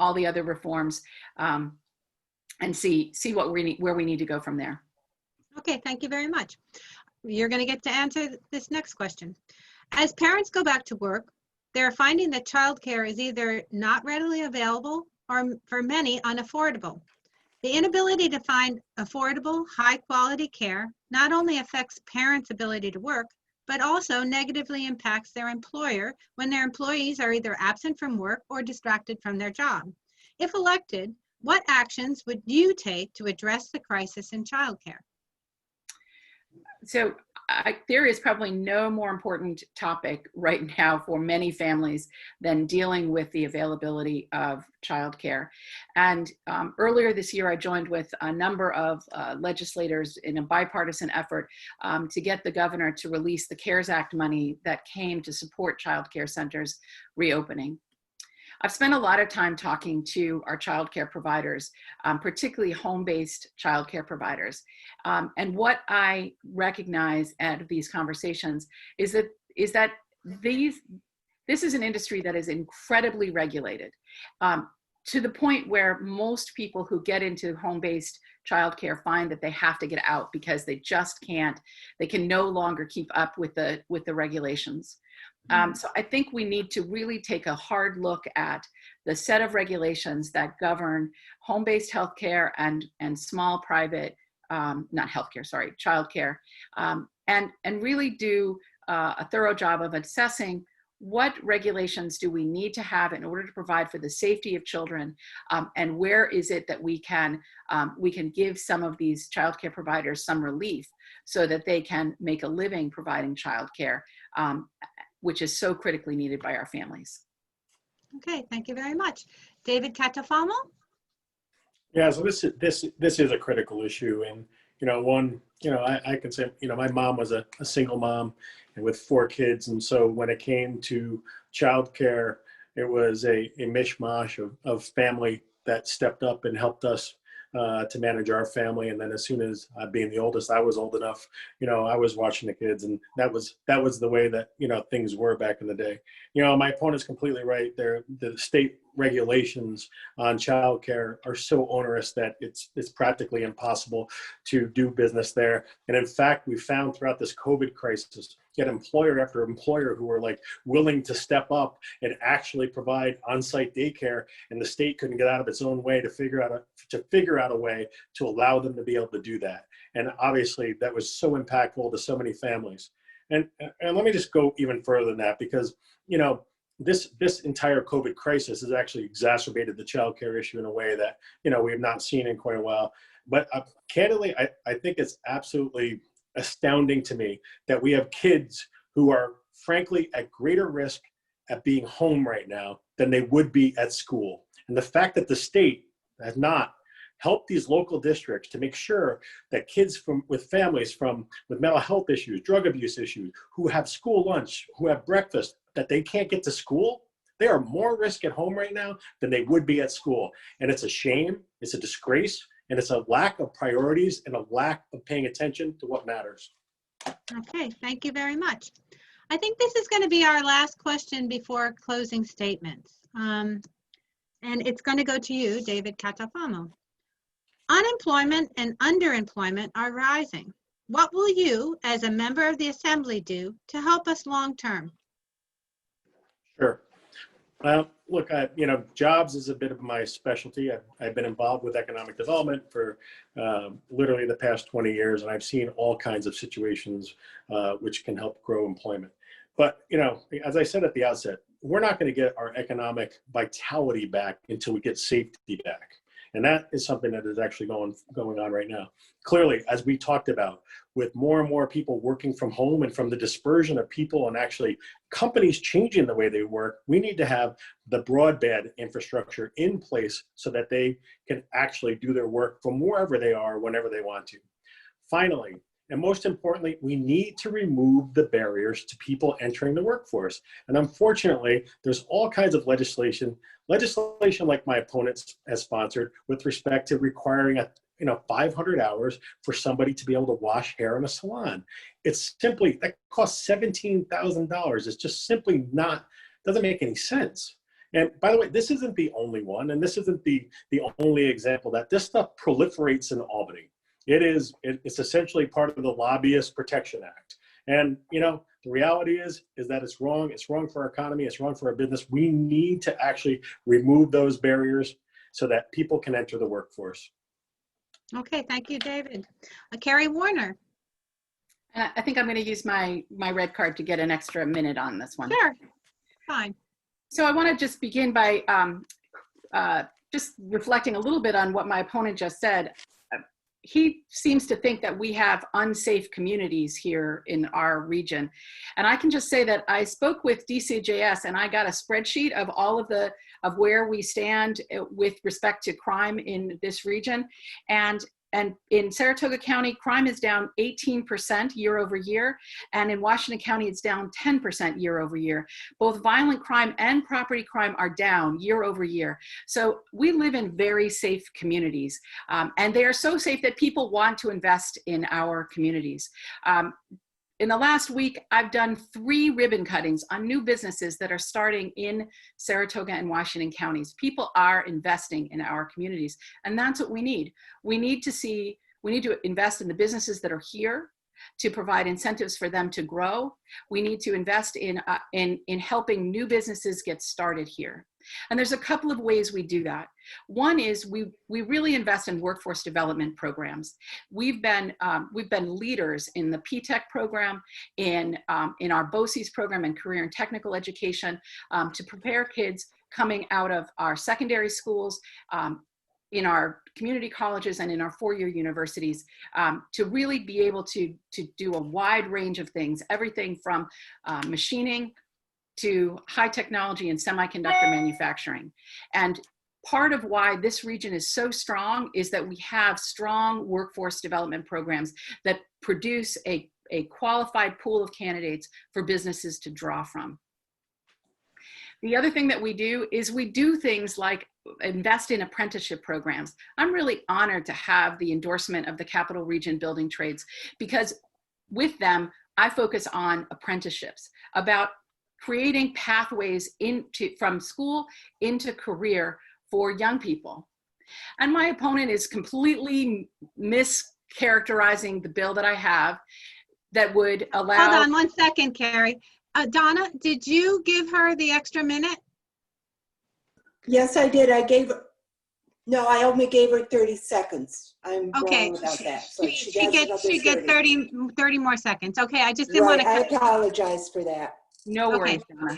all the other reforms, and see where we need to go from there. Okay, thank you very much. You're going to get to answer this next question. As parents go back to work, they're finding that childcare is either not readily available or, for many, unaffordable. The inability to find affordable, high-quality care not only affects parents' ability to work, but also negatively impacts their employer when their employees are either absent from work or distracted from their job. If elected, what actions would you take to address the crisis in childcare? So there is probably no more important topic right now for many families than dealing with the availability of childcare. And earlier this year, I joined with a number of legislators in a bipartisan effort to get the governor to release the CARES Act money that came to support childcare centers reopening. I've spent a lot of time talking to our childcare providers, particularly home-based childcare providers. And what I recognize out of these conversations is that this is an industry that is incredibly regulated, to the point where most people who get into home-based childcare find that they have to get out because they just can't, they can no longer keep up with the regulations. So I think we need to really take a hard look at the set of regulations that govern home-based healthcare and small private, not healthcare, sorry, childcare, and really do a thorough job of assessing what regulations do we need to have in order to provide for the safety of children, and where is it that we can give some of these childcare providers some relief so that they can make a living providing childcare, which is so critically needed by our families. Okay, thank you very much. David Catafamo? Yeah, so this is a critical issue, and I can say, my mom was a single mom and with 4 kids, and so when it came to childcare, it was a mishmash of family that stepped up and helped us to manage our family. And then as soon as being the oldest, I was old enough, I was watching the kids, and that was the way that, things were back in the day. My opponent's completely right. The state regulations on childcare are so onerous that it's practically impossible to do business there. And in fact, we found throughout this COVID crisis, get employer after employer who were like willing to step up and actually provide on-site daycare, and the state couldn't get out of its own way to figure out a way to allow them to be able to do that. And obviously that was so impactful to so many families. And let me just go even further than that, because this entire COVID crisis has actually exacerbated the childcare issue in a way that we have not seen in quite a while. But candidly, I think it's absolutely astounding to me that we have kids who are frankly at greater risk at being home right now than they would be at school. And the fact that the state has not helped these local districts to make sure that kids with families with mental health issues, drug abuse issues, who have school lunch, who have breakfast, that they can't get to school, they are more risk at home right now than they would be at school. And it's a shame, it's a disgrace, and it's a lack of priorities and a lack of paying attention to what matters. Okay, thank you very much. I think this is going to be our last question before closing statements. And it's going to go to you, David Catafamo. Unemployment and underemployment are rising. What will you, as a member of the Assembly, do to help us long term? Sure. Look, jobs is a bit of my specialty. I've been involved with economic development for literally the past 20 years, and I've seen all kinds of situations which can help grow employment. But, as I said at the outset, we're not going to get our economic vitality back until we get safety back. And that is something that is actually going on right now. Clearly, as we talked about, with more and more people working from home and from the dispersion of people and actually companies changing the way they work, we need to have the broadband infrastructure in place so that they can actually do their work from wherever they are, whenever they want to. Finally, and most importantly, we need to remove the barriers to people entering the workforce. And unfortunately, there's all kinds of legislation like my opponent has sponsored with respect to requiring 500 hours for somebody to be able to wash hair in a salon. It's simply, that costs $17,000. It's just simply doesn't make any sense. And by the way, this isn't the only one, and this isn't the only example that this stuff proliferates in Albany. It's essentially part of the Lobbyist Protection Act. And, the reality is that it's wrong. It's wrong for our economy. It's wrong for our business. We need to actually remove those barriers so that people can enter the workforce. Okay, thank you, David. Carrie Warner. And I think I'm going to use my red card to get an extra minute on this one. Sure, fine. So I want to just begin by just reflecting a little bit on what my opponent just said. He seems to think that we have unsafe communities here in our region. And I can just say that I spoke with DCJS and I got a spreadsheet of all of where we stand with respect to crime in this region. And And in Saratoga County, crime is down 18% year over year. And in Washington County, it's down 10% year over year. Both violent crime and property crime are down year over year. So we live in very safe communities. And they are so safe that people want to invest in our communities. In the last week, I've done 3 ribbon cuttings on new businesses that are starting in Saratoga and Washington counties. People are investing in our communities, and that's what we need. We need to invest in the businesses that are here to provide incentives for them to grow. We need to invest in helping new businesses get started here. And there's a couple of ways we do that. One is we really invest in workforce development programs. We've been leaders in the PTech program, in our BOCES program and career and technical education to prepare kids coming out of our secondary schools, in our community colleges and in our 4-year universities to really be able to do a wide range of things, everything from machining to high technology and semiconductor manufacturing. And part of why this region is so strong is that we have strong workforce development programs that produce a qualified pool of candidates for businesses to draw from. The other thing that we do is we do things like invest in apprenticeship programs. I'm really honored to have the endorsement of the Capital Region Building Trades, because with them, I focus on apprenticeships, about creating pathways from school into career for young people. And my opponent is completely mischaracterizing the bill that I have that would allow— Hold on 1 second, Carrie. Donna, did you give her the extra minute? Yes, I did. No, I only gave her 30 seconds. I'm Okay. wrong about that. So She she get 30 more seconds. Okay, I just didn't want to. I apologize for that. No worries, Donna.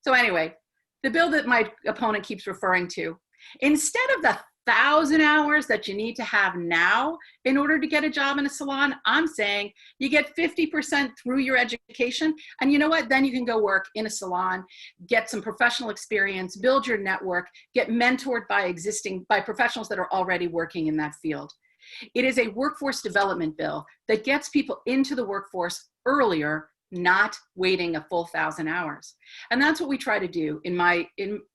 So anyway, the bill that my opponent keeps referring to, instead of the 1,000 hours that you need to have now in order to get a job in a salon, I'm saying you get 50% through your education. And you know what? Then you can go work in a salon, get some professional experience, build your network, get mentored by professionals that are already working in that field. It is a workforce development bill that gets people into the workforce earlier, not waiting a full 1,000 hours. And that's what we try to do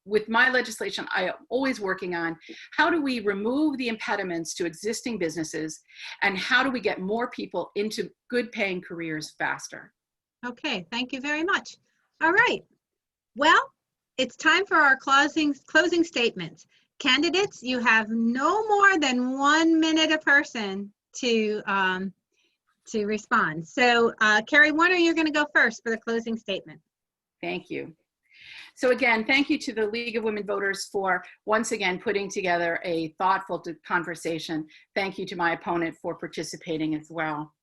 with my legislation. I am always working on how do we remove the impediments to existing businesses, and how do we get more people into good paying careers faster. Okay, thank you very much. All right. Well, it's time for our closing statements. Candidates, you have no more than 1 minute a person to respond. So Carrie Warner, you're going to go first for the closing statement. Thank you. So again, thank you to the League of Women Voters for once again putting together a thoughtful conversation. Thank you to my opponent for participating as well.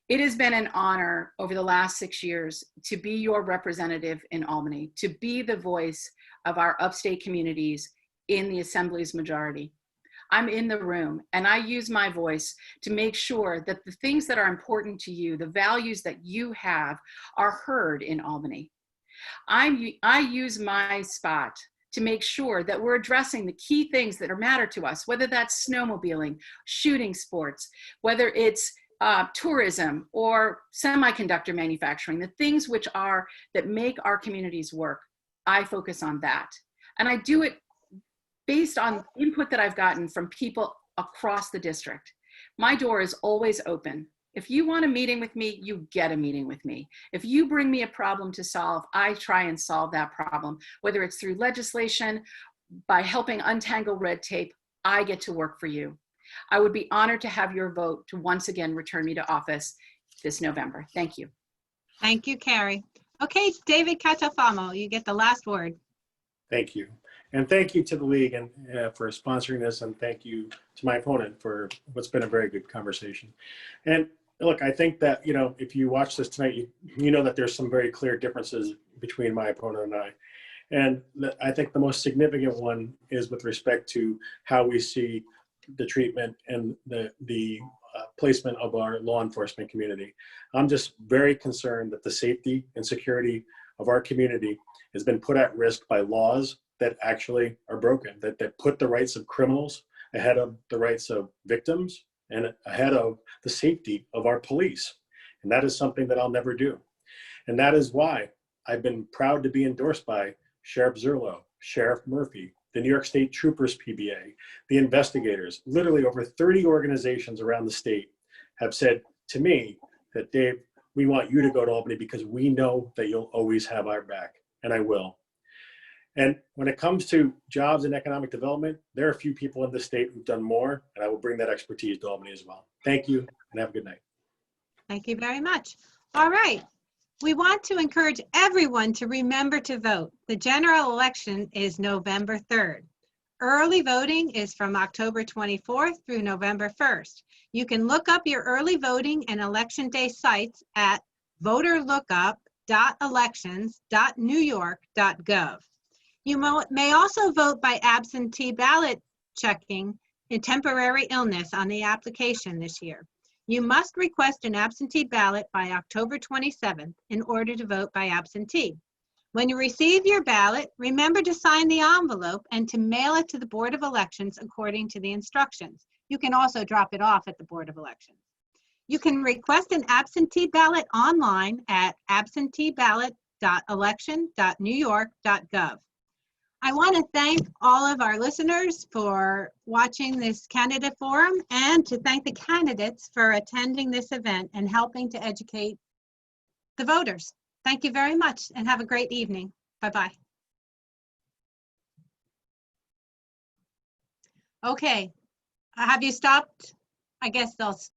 It has been an honor over the last 6 years to be your representative in Albany, to be the voice of our upstate communities in the Assembly's majority. I'm in the room, and I use my voice to make sure that the things that are important to you, the values that you have, are heard in Albany. I use my spot to make sure that we're addressing the key things that matter to us, whether that's snowmobiling, shooting sports, whether it's tourism or semiconductor manufacturing, the things that make our communities work. I focus on that. And I do it based on input that I've gotten from people across the district. My door is always open. If you want a meeting with me, you get a meeting with me. If you bring me a problem to solve, I try and solve that problem, whether it's through legislation, by helping untangle red tape. I get to work for you. I would be honored to have your vote to once again return me to office this November. Thank you. Thank you, Carrie. Okay, David Catalfamo, you get the last word. Thank you. And thank you to the League and for sponsoring this, and thank you to my opponent for what's been a very good conversation. And look, I think that, if you watch this tonight, you know that there's some very clear differences between my opponent and I. And I think the most significant one is with respect to how we see the treatment and the placement of our law enforcement community. I'm just very concerned that the safety and security of our community has been put at risk by laws that actually are broken, that put the rights of criminals ahead of the rights of victims and ahead of the safety of our police. And that is something that I'll never do. And that is why I've been proud to be endorsed by Sheriff Zerlo, Sheriff Murphy, the New York State Troopers PBA, the investigators. Literally over 30 organizations around the state have said to me that, Dave, we want you to go to Albany because we know that you'll always have our back, and I will. And when it comes to jobs and economic development, there are a few people in the state who've done more, and I will bring that expertise to Albany as well. Thank you, and have a good night. Thank you very much. All right. We want to encourage everyone to remember to vote. The general election is November 3rd. Early voting is from October 24th through November 1st. You can look up your early voting and election day sites at voterlookup.elections.newyork.gov. You may also vote by absentee ballot checking a temporary illness on the application this year. You must request an absentee ballot by October 27th in order to vote by absentee. When you receive your ballot, remember to sign the envelope and to mail it to the Board of Elections according to the instructions. You can also drop it off at the Board of Elections. You can request an absentee ballot online at absenteeballot.election.newyork.gov. I want to thank all of our listeners for watching this candidate forum and to thank the candidates for attending this event and helping to educate the voters. Thank you very much and have a great evening. Bye-bye. Okay, have you stopped? I guess they'll